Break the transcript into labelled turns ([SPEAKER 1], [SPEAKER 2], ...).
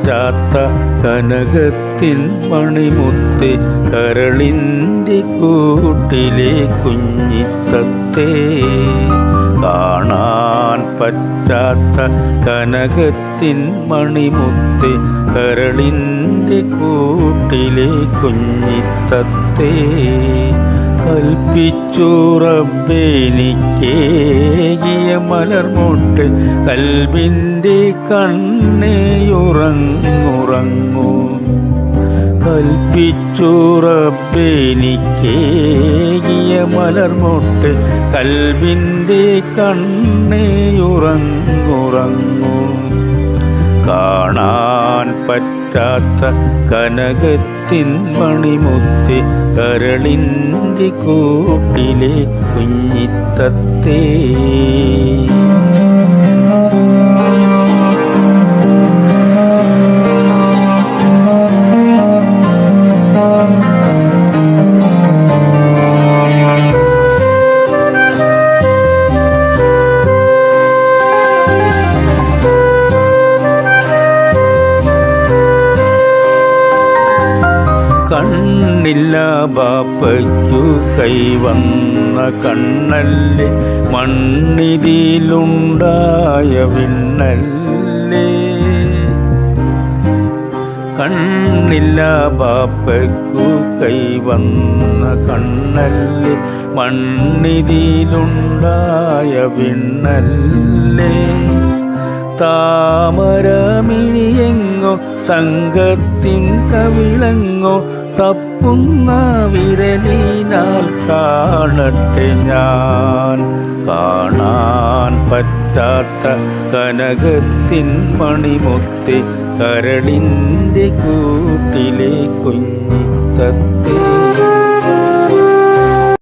[SPEAKER 1] പറ്റാത്ത കനകത്തിൻ മണിമുത്തേ, കരളിൻ്റെ കൂട്ടിലെ കുഞ്ഞിത്തത്തേ. കാണാൻ പറ്റാത്ത കനകത്തിൻ മണിമുത്തേ, കരളിൻ്റെ കൂട്ടിലെ കുഞ്ഞിത്തത്തേ. കൽപ്പിച്ചു റബ്ബെനിക്കേകിയ മലർമൊട്ട്, കൽബിൻ്റെ കണ്ണേയുറങ്ങുറങ്ങൂ. കൽപ്പിച്ചു റബ്ബെനിക്കേകിയ മലർമൊട്ട്, കൽബിൻ്റെ കണ്ണേയുറങ്ങുറങ്ങൂ. കാണാൻ പറ്റാത്ത കനകത്തിൻ മണിമുത്തേ, കരളിൻ്റെ കൂട്ടിലെ കുഞ്ഞിത്തത്തേ. കണ്ണില്ല ബാപ്പയ്ക്കു കൈവന്ന കണ്ണല്ലേ, മണ്ണിതിലുണ്ടായ വിണ്ണല്ലേ. കണ്ണില്ല ബാപ്പയ്ക്കു കൈവന്ന കണ്ണല്ലേ, മണ്ണിതിലുണ്ടായ വിണ്ണല്ലേ. താമരമിഴിയെങ്ങോ തങ്കത്തിൻ കവിളങ്ങോ, തപ്പുന്ന വിരലിനാൽ കാണട്ടെ ഞാൻ. കാണാൻ പറ്റാത്ത കനകത്തിൻ മണിമുത്തേ, കരളിൻ്റെ കൂട്ടിലെ കുഞ്ഞിത്തത്തേ.